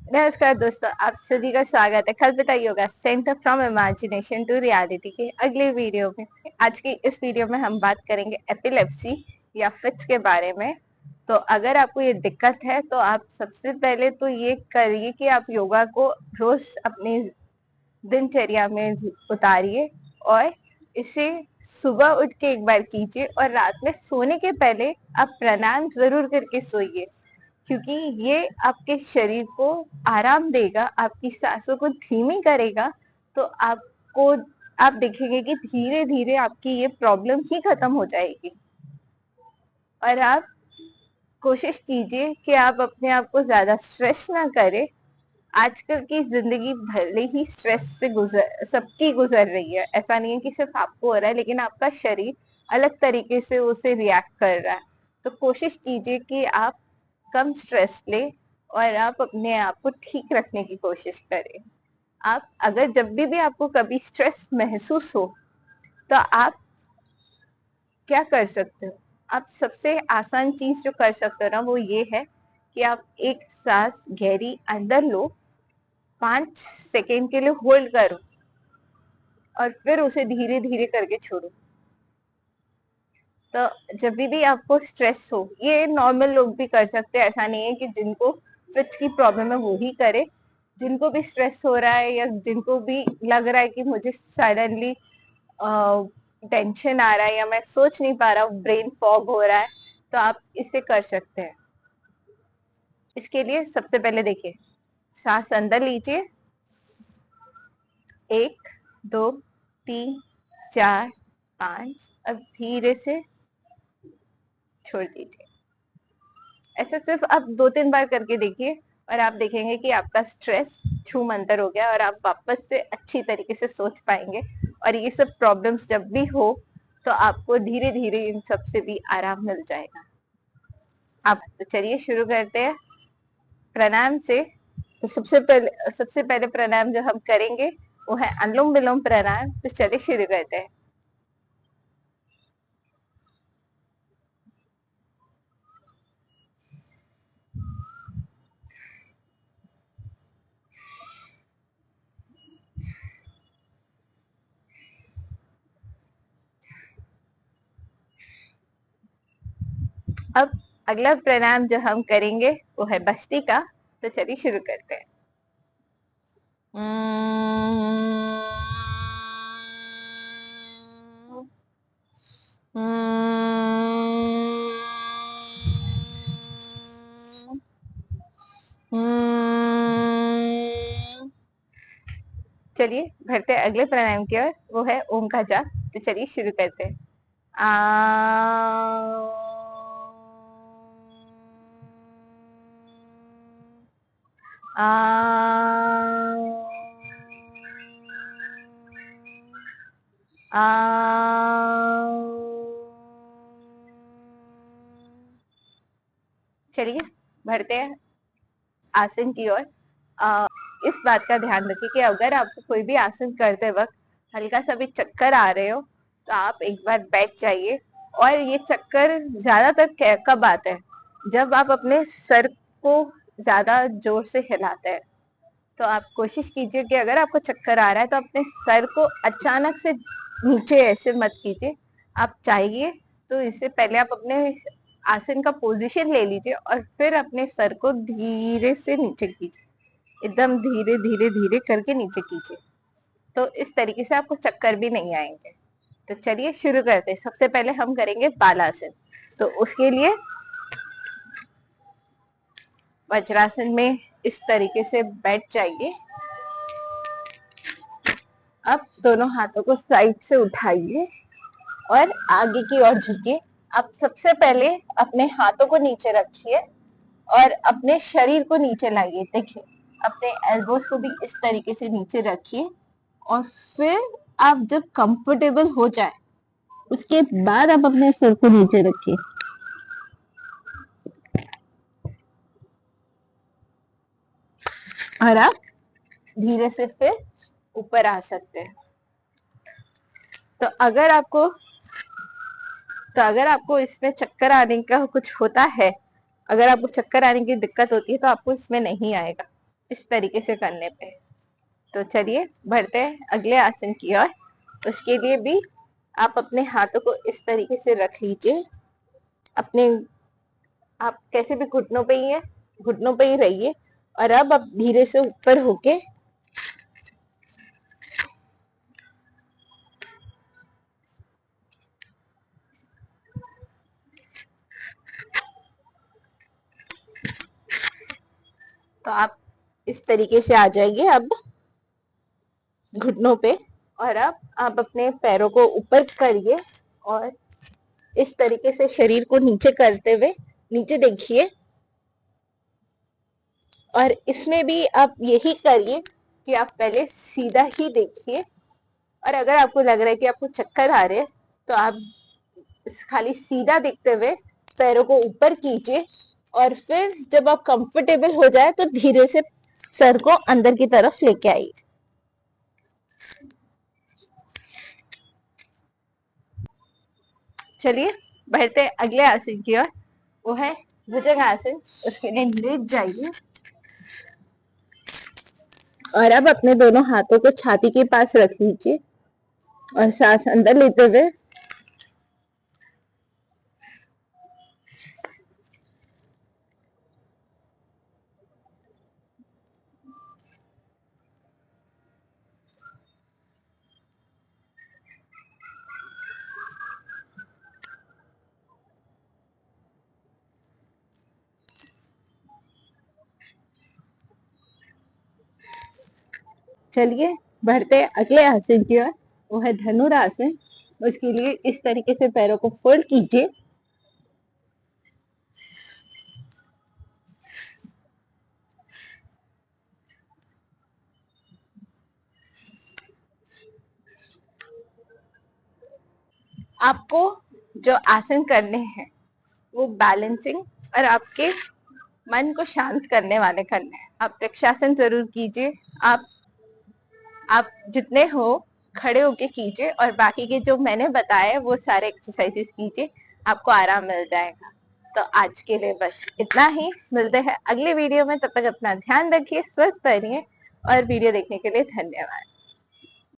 नमस्कार दोस्तों, आप सभी का स्वागत है Kalpita Yoga centre from imagination to reality के अगले वीडियो में। आज की इस वीडियो में हम बात करेंगे एपिलेप्सी या फिट्स के बारे में। तो अगर आपको ये दिक्कत है तो आप सबसे पहले तो ये करिए कि आप योगा को रोज अपनी दिनचर्या में उतारिए और इसे सुबह उठ के एक बार कीजिए और रात में सोने के पहले आप प्राणायाम जरूर करके सोइए, क्योंकि ये आपके शरीर को आराम देगा, आपकी सांसों को धीमी करेगा। तो आपको आप देखेंगे कि धीरे धीरे आपकी ये प्रॉब्लम ही खत्म हो जाएगी। और आप कोशिश कीजिए कि आप अपने आप को ज्यादा स्ट्रेस ना करें। आजकल की जिंदगी भले ही स्ट्रेस से सबकी गुजर रही है, ऐसा नहीं है कि सिर्फ आपको हो रहा है, लेकिन आपका शरीर अलग तरीके से उसे रिएक्ट कर रहा है। तो कोशिश कीजिए कि आप कम स्ट्रेस ले और आप अपने आप को ठीक रखने की कोशिश करें। आप अगर जब भी आपको कभी स्ट्रेस महसूस हो तो आप क्या कर सकते हो? आप सबसे आसान चीज जो कर सकते हो ना, वो ये है कि आप एक सांस गहरी अंदर लो, 5 सेकेंड के लिए होल्ड करो और फिर उसे धीरे धीरे करके छोड़ो। तो जब भी आपको स्ट्रेस हो, ये नॉर्मल लोग भी कर सकते हैं, ऐसा नहीं है कि जिनको फिट्स की प्रॉब्लम है वो ही करे। जिनको भी स्ट्रेस हो रहा है या जिनको भी लग रहा है कि मुझे सडनली टेंशन आ रहा है या मैं सोच नहीं पा रहा हूँ, ब्रेन फॉग हो रहा है, तो आप इसे कर सकते हैं। इसके लिए सबसे पहले देखिए, सांस अंदर लीजिए, 1, 2, 3, 4, 5। अब धीरे से छोड़ दीजिए। ऐसा सिर्फ आप 2-3 बार करके देखिए और आप देखेंगे कि आपका स्ट्रेस छूमंतर हो गया और आप वापस से अच्छी तरीके से सोच पाएंगे। और ये सब प्रॉब्लम्स जब भी हो तो आपको धीरे धीरे इन सब से भी आराम मिल जाएगा। आप तो चलिए शुरू करते हैं प्राणायाम से। तो सबसे पहले प्राणायाम जो हम करेंगे वो है अनुलोम विलोम प्राणायाम। तो चलिए शुरू करते हैं। अब अगला प्राणायाम जो हम करेंगे वो है बस्ती का। तो चलिए शुरू करते हैं। चलिए बढ़ते हैं अगले प्राणायाम की ओर, वो है ओम का जाप। तो चलिए शुरू करते हैं। आ चलिए बढ़ते हैं आसन की ओर। इस बात का ध्यान रखिए कि अगर आपको कोई भी आसन करते वक्त हल्का सा भी चक्कर आ रहे हो तो आप एक बार बैठ जाइए। और ये चक्कर ज्यादातर कब आते हैं? जब आप अपने सर को ज्यादा जोर से हिलाते हैं। तो आप कोशिश कीजिए कि अगर आपको चक्कर आ रहा है तो अपने सर को अचानक से नीचे ऐसे मत कीजिए। आप चाहिए तो इससे पहले आप अपने आसन का पोजीशन ले लीजिए और फिर अपने सर को धीरे से नीचे कीजिए, एकदम धीरे धीरे धीरे करके नीचे कीजिए। तो इस तरीके से आपको चक्कर भी नहीं आएंगे। तो चलिए शुरू करते हैं। सबसे पहले हम करेंगे बालासन। तो उसके लिए वज्रासन में इस तरीके से बैठ जाइए। अब दोनों हाथों को साइड से उठाइए और आगे की ओर झुकिए। आप सबसे पहले अपने हाथों को नीचे रखिए और अपने शरीर को नीचे लाइए। देखिए, अपने एल्बोज को भी इस तरीके से नीचे रखिए और फिर आप जब कंफर्टेबल हो जाए उसके बाद आप अपने सिर को नीचे रखिए और आप धीरे से फिर ऊपर आ सकते हैं। तो अगर आपको इसमें चक्कर आने का कुछ होता है, अगर आपको चक्कर आने की दिक्कत होती है तो आपको इसमें नहीं आएगा। इस तरीके से करने पे। तो चलिए बढ़ते हैं अगले आसन की ओर। उसके लिए भी आप अपने हाथों को इस तरीके से रख लीजिए। अपने आप कैसे भी घुटनों पे ही है, घुटनों पे ही रहिए। और अब आप धीरे से ऊपर होके तो आप इस तरीके से आ जाइए अब घुटनों पे। और अब आप अपने पैरों को ऊपर करिए और इस तरीके से शरीर को नीचे करते हुए नीचे देखिए। और इसमें भी आप यही करिए कि आप पहले सीधा ही देखिए। और अगर आपको लग रहा है कि आपको चक्कर आ रहे हैं तो आप खाली सीधा देखते हुए पैरों को ऊपर कीजिए। और फिर जब आप कंफर्टेबल हो जाए तो धीरे से सर को अंदर की तरफ लेके आइए। चलिए बढ़ते अगले आसन की ओर। वो है भुजंग आसन। उसके लिए लेट जाइए और अब अपने दोनों हाथों को छाती के पास रख लीजिए और सांस अंदर लेते हुए चलिए बढ़ते अगले आसन की ओर। वो है धनुरासन। उसके लिए इस तरीके से पैरों को फोल्ड कीजिए। आपको जो आसन करने हैं वो बैलेंसिंग और आपके मन को शांत करने वाले करने हैं। आप वृक्षासन जरूर कीजिए। आप जितने हो खड़े होके कीजिए और बाकी के जो मैंने बताया वो सारे एक्सरसाइजेस कीजिए। आपको आराम मिल जाएगा। तो आज के लिए बस इतना ही। मिलते हैं अगले वीडियो में। तब तक अपना ध्यान रखिए, स्वस्थ रहिए और वीडियो देखने के लिए धन्यवाद।